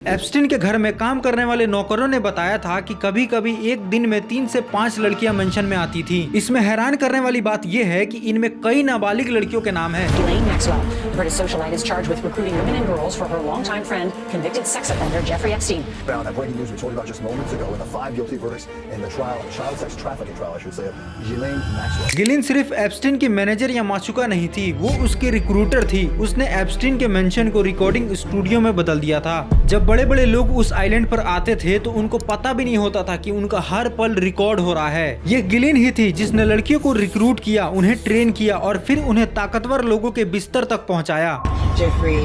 Epstein के घर में काम करने वाले नौकरों ने बताया था कि कभी कभी एक दिन में 3 से 5 लड़कियां मेंशन में आती थी। इसमें हैरान करने वाली बात यह है कि इनमें कई नाबालिग लड़कियों के नाम हैं। Ghislaine Maxwell, British socialite, is charged with recruiting women and girls for her longtime friend, convicted sex offender Jeffrey Epstein. Found that breaking news we told you about just moments ago in the 5 guilty verdicts in the trial, child sex trafficking trial, I should say, of Ghislaine Maxwell. Gillin सिर्फ Epstein की manager या माशुका नहीं थी, वो उसकी recruiter थी। उसने Epstein के मेंशन को रिकॉर्डिंग स्टूडियो में बदल दिया था। जब बड़े बड़े लोग उस आइलैंड पर आते थे तो उनको पता भी नहीं होता था कि उनका हर पल रिकॉर्ड हो रहा है। ये गिलिन ही थी जिसने लड़कियों को रिक्रूट किया, उन्हें ट्रेन किया और फिर उन्हें ताकतवर लोगों के बिस्तर तक पहुंचाया। Jeffrey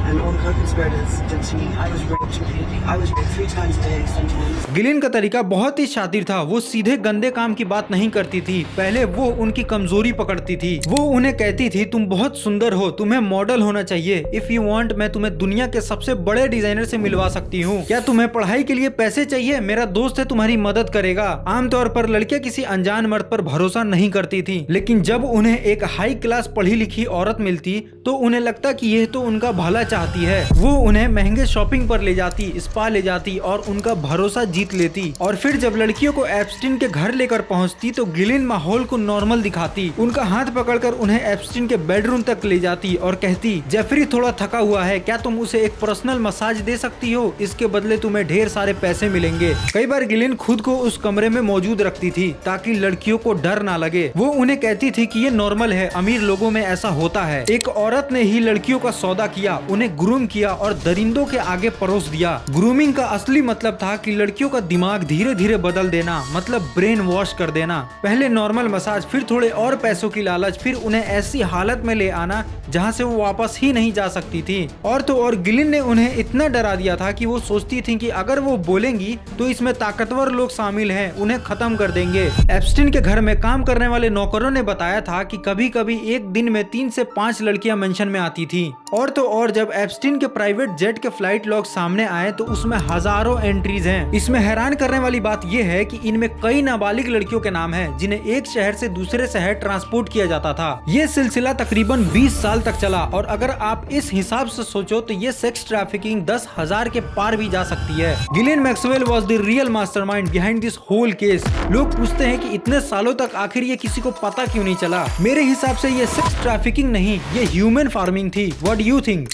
and all co-conspirators did to me. I was raped repeatedly. I was raped 3 times a day, sometimes. Gillin का तरीका बहुत ही शातिर था। वो सीधे गंदे काम की बात नहीं करती थी। पहले वो उनकी कमजोरी पकड़ती थी। वो उन्हें कहती थी, तुम बहुत सुंदर हो, तुम्हें मॉडल होना चाहिए। इफ यू वांट, मैं तुम्हें दुनिया के सबसे बड़े डिजाइनर से मिलवा सकती हूँ। क्या तुम्हें पढ़ाई के लिए पैसे चाहिए? मेरा दोस्त है, तुम्हारी मदद करेगा। आमतौर पर लड़कियां किसी अनजान मर्द पर भरोसा नहीं करती थी, लेकिन जब उन्हें एक हाई क्लास पढ़ी लिखी औरत मिलती तो उन्हें लगता कि यह तो उनका भला चाहती है। वो उन्हें महंगे शॉपिंग पर ले जाती, स्पा ले जाती और उनका भरोसा जीत लेती। और फिर जब लड़कियों को एप्स्टीन के घर लेकर पहुंचती तो गिलिन माहौल को नॉर्मल दिखाती, उनका हाथ पकड़कर उन्हें एप्स्टीन के बेडरूम तक ले जाती और कहती, जेफरी थोड़ा थका हुआ है, क्या तुम उसे एक पर्सनल मसाज दे सकती हो? इसके बदले तुम्हें ढेर सारे पैसे मिलेंगे। कई बार गिलिन खुद को उस कमरे में मौजूद रखती थी ताकि लड़कियों को डर ना लगे। वो उन्हें कहती थी कि ये नॉर्मल है, अमीर लोगों में ऐसा होता है। एक औरत ने ही लड़कियों का सौदा किया, उन्हें ग्रूम किया और दरिंदों के आगे परोस दिया। ग्रूमिंग का असली मतलब था कि लड़कियों का दिमाग धीरे धीरे बदल देना, मतलब ब्रेन वॉश कर देना। पहले नॉर्मल मसाज, फिर थोड़े और पैसों की लालच, फिर उन्हें ऐसी हालत में ले आना जहां से वो वापस ही नहीं जा सकती थी। और तो और गिलिन ने उन्हें इतना डरा दिया था कि वो सोचती थी कि अगर वो बोलेंगी तो इसमें ताकतवर लोग शामिल हैं, उन्हें खत्म कर देंगे। एप्स्टीन के घर में काम करने वाले नौकरों ने बताया था कि कभी कभी एक दिन में 3 से 5 लड़कियां मेंशन में आती थी। और तो और जब एप्स्टीन के प्राइवेट जेट के फ्लाइट लॉग सामने आए तो उसमें हजारों एंट्रीज हैं। इसमें हैरान करने वाली बात यह है कि इनमें कई नाबालिग लड़कियों के नाम हैं जिन्हें एक शहर से दूसरे शहर ट्रांसपोर्ट किया जाता था। ये सिलसिला तकरीबन 20 साल तक चला और अगर आप इस हिसाब से सोचो तो ये सेक्स ट्रैफिकिंग 10,000 के पार भी जा सकती है। Ghislaine Maxwell was the real mastermind behind this whole case. लोग पूछते हैं कि इतने सालों तक आखिर ये किसी को पता क्यों नहीं चला? मेरे हिसाब से ये सेक्स ट्रैफिकिंग नहीं, ये ह्यूमन फार्मिंग थी। What do you think?